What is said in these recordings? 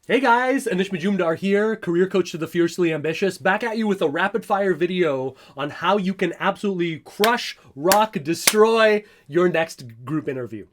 Hey guys, Anish Majumdar here, career coach to the fiercely ambitious, back at you with a rapid fire video on how you can absolutely crush, rock, destroy your next group interview.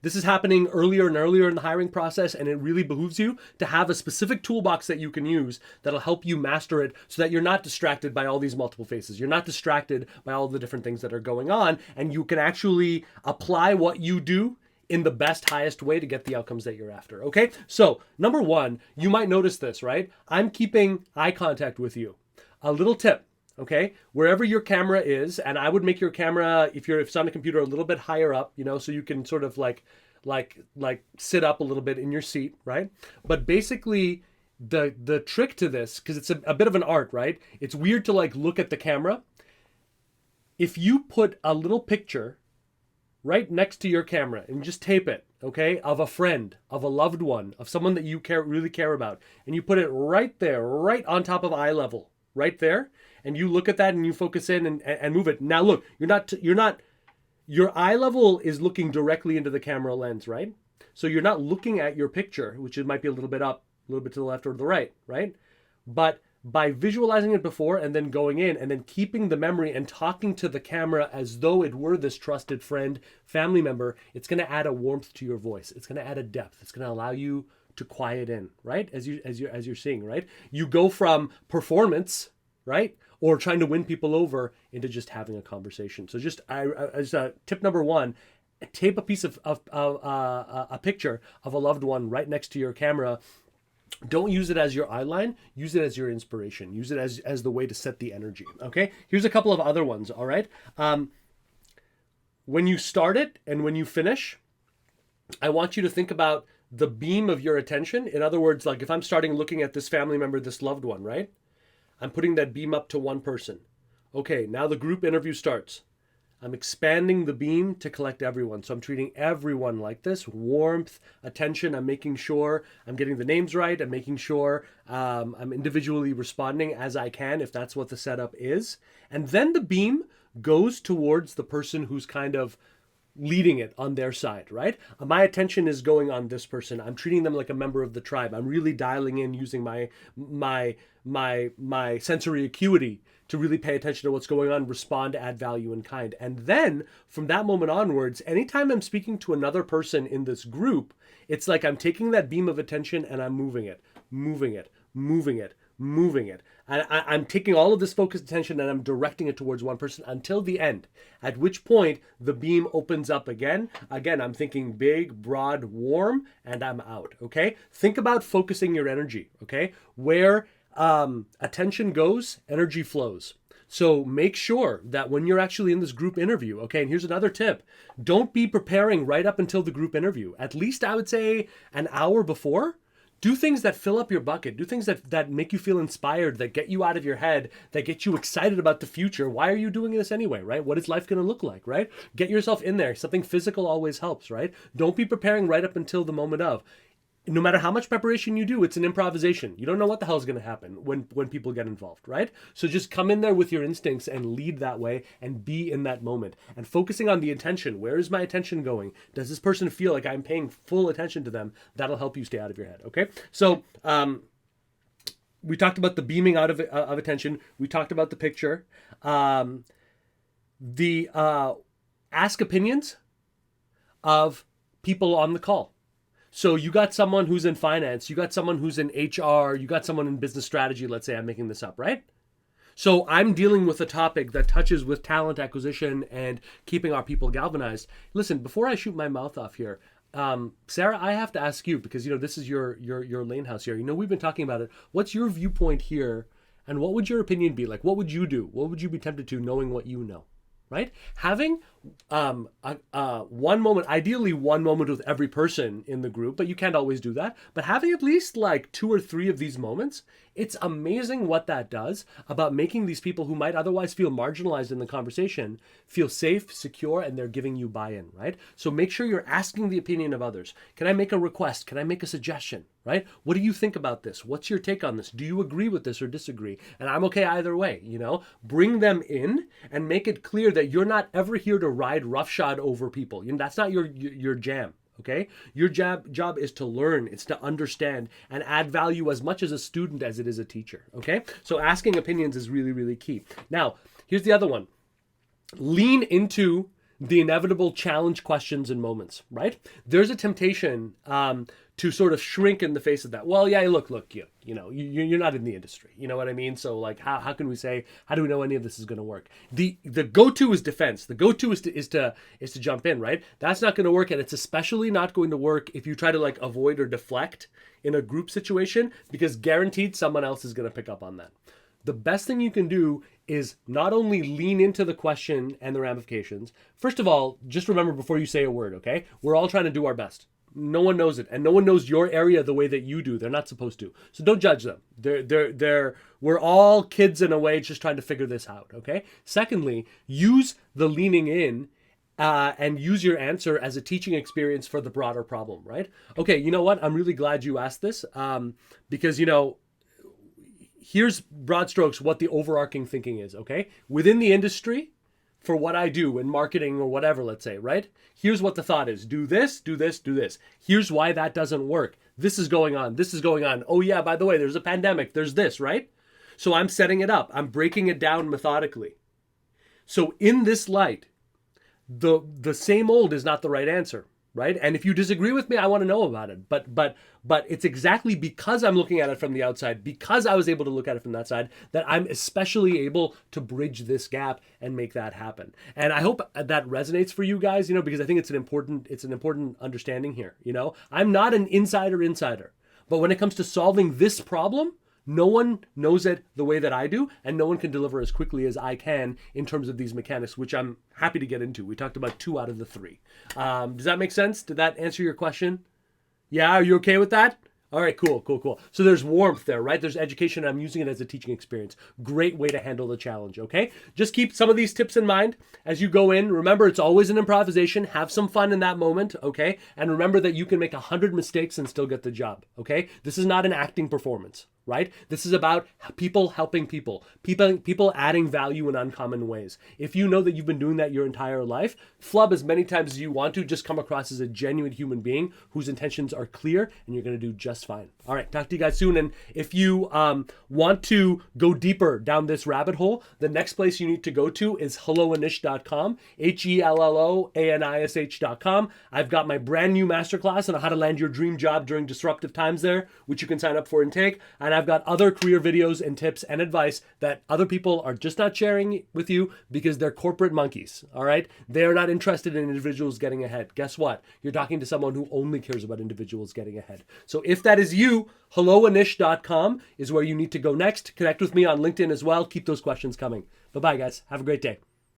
This is happening earlier and earlier in the hiring process, and it really behooves you to have a specific toolbox that you can use that'll help you master it so that you're not distracted by all these multiple faces. You're not distracted by all the different things that are going on, and you can actually apply what you do in the best, highest way to get the outcomes that you're after. Okay. So, number one, you might notice this, right? I'm keeping eye contact with you. A little tip. Okay. Wherever your camera is, and I would make your camera, if it's on a computer, a little bit higher up, so you can sort of like sit up a little bit in your seat, right? But basically, the trick to this, because it's a bit of an art, right? It's weird to like look at the camera. If you put a little picture right next to your camera and just tape it, okay, of a friend, of a loved one, of someone that you really care about, and you put it right there, right on top of eye level, right there, and you look at that and you focus in and move it. Now look, your eye level is looking directly into the camera lens, right? So you're not looking at your picture, which it might be a little bit up, a little bit to the left or the right, right? But by visualizing it before and then going in and then keeping the memory and talking to the camera as though it were this trusted friend, family member, it's going to add a warmth to your voice. It's going to add a depth. It's going to allow you to quiet in, right? As you're seeing, right? You go from performance, right? Or trying to win people over into just having a conversation. So just as tip number one, tape a piece of a picture of a loved one right next to your camera. Don't use it as your eye line. Use it as your inspiration. Use it as the way to set the energy. Okay. Here's a couple of other ones. All right. When you start it and when you finish, I want you to think about the beam of your attention. In other words, like if I'm starting looking at this family member, this loved one, right? I'm putting that beam up to one person. Okay. Now the group interview starts. I'm expanding the beam to collect everyone. So I'm treating everyone like this, warmth, attention. I'm making sure I'm getting the names right. I'm making sure I'm individually responding as I can, if that's what the setup is. And then the beam goes towards the person who's kind of leading it on their side, right? My attention is going on this person. I'm treating them like a member of the tribe. I'm really dialing in using my sensory acuity to really pay attention to what's going on, respond, add value in kind. And then from that moment onwards, anytime I'm speaking to another person in this group, it's like I'm taking that beam of attention and I'm moving it, moving it, moving it, moving it. And I'm taking all of this focused attention and I'm directing it towards one person until the end, at which point the beam opens up again. Again, I'm thinking big, broad, warm, and I'm out, okay? Think about focusing your energy, okay? Where attention goes, energy flows. So make sure that when you're actually in this group interview, okay, and here's another tip, don't be preparing right up until the group interview. At least I would say an hour before. Do things that fill up your bucket. Do things that make you feel inspired, that get you out of your head, that get you excited about the future. Why are you doing this anyway, right? What is life going to look like, right? Get yourself in there. Something physical always helps, right? Don't be preparing right up until the moment of. No matter how much preparation you do, it's an improvisation. You don't know what the hell is going to happen when people get involved, right? So just come in there with your instincts and lead that way and be in that moment and focusing on the attention. Where is my attention going? Does this person feel like I'm paying full attention to them? That'll help you stay out of your head, okay? So we talked about the beaming out of attention. We talked about the picture. The ask opinions of people on the call. So you got someone who's in finance, you got someone who's in HR, you got someone in business strategy, let's say I'm making this up, right? So I'm dealing with a topic that touches with talent acquisition and keeping our people galvanized. Listen, before I shoot my mouth off here, Sarah, I have to ask you because this is your lane house here. We've been talking about it. What's your viewpoint here, and what would your opinion be? Like, what would you do? What would you be tempted to, knowing what you know? Right? Having one moment, ideally one moment with every person in the group, but you can't always do that. But having at least like 2 or 3 of these moments, it's amazing what that does about making these people who might otherwise feel marginalized in the conversation feel safe, secure, and they're giving you buy-in, right? So make sure you're asking the opinion of others. Can I make a request? Can I make a suggestion? Right? What do you think about this? What's your take on this? Do you agree with this or disagree? And I'm okay either way, Bring them in and make it clear that you're not ever here to ride roughshod over people. That's not your jam. Okay? Your job is to learn, it's to understand and add value as much as a student as it is a teacher. Okay? So asking opinions is really, really key. Now, here's the other one. Lean into the inevitable challenge questions and moments, right? There's a temptation to sort of shrink in the face of that. Well, yeah, look, you're not in the industry. You know what I mean? So like, how can we say, how do we know any of this is going to work? The go-to is defense. The go-to is to jump in, right? That's not going to work. And it's especially not going to work if you try to like avoid or deflect in a group situation, because guaranteed someone else is going to pick up on that. The best thing you can do is not only lean into the question and the ramifications. First of all, just remember before you say a word, okay? We're all trying to do our best. No one knows it, and no one knows your area the way that you do. They're not supposed to. So don't judge them. We're all kids in a way, just trying to figure this out, okay? Secondly, use the leaning in and use your answer as a teaching experience for the broader problem, right? Okay, you know what? I'm really glad you asked this because, here's broad strokes what the overarching thinking is, okay? Within the industry, for what I do in marketing or whatever, let's say, right? Here's what the thought is. Do this, do this, do this. Here's why that doesn't work. This is going on. This is going on. Oh yeah, by the way, there's a pandemic. There's this, right? So I'm setting it up. I'm breaking it down methodically. So in this light, the same old is not the right answer, right? And if you disagree with me, I want to know about it. But it's exactly because I'm looking at it from the outside, because I was able to look at it from that side, that I'm especially able to bridge this gap and make that happen. And I hope that resonates for you guys, because I think it's an important understanding here. I'm not an insider, but when it comes to solving this problem, no one knows it the way that I do, and no one can deliver as quickly as I can in terms of these mechanics, which I'm happy to get into. We talked about 2 out of the 3. Does that make sense? Did that answer your question? Yeah, are you okay with that? All right, cool. So there's warmth there, right? There's education. I'm using it as a teaching experience. Great way to handle the challenge, okay? Just keep some of these tips in mind as you go in. Remember, it's always an improvisation. Have some fun in that moment, okay? And remember that you can make 100 mistakes and still get the job, okay? This is not an acting performance, right? This is about people helping people adding value in uncommon ways. If you know that you've been doing that your entire life, flub as many times as you want to, just come across as a genuine human being whose intentions are clear, and you're going to do just fine. All right, talk to you guys soon. And if you want to go deeper down this rabbit hole, the next place you need to go to is helloanish.com, HELLOANISH.com. I've got my brand new masterclass on how to land your dream job during disruptive times there, which you can sign up for and take. And I've got other career videos and tips and advice that other people are just not sharing with you because they're corporate monkeys, all right? They're not interested in individuals getting ahead. Guess what? You're talking to someone who only cares about individuals getting ahead. So if that is you, helloanish.com is where you need to go next. Connect with me on LinkedIn as well. Keep those questions coming. Bye-bye, guys. Have a great day.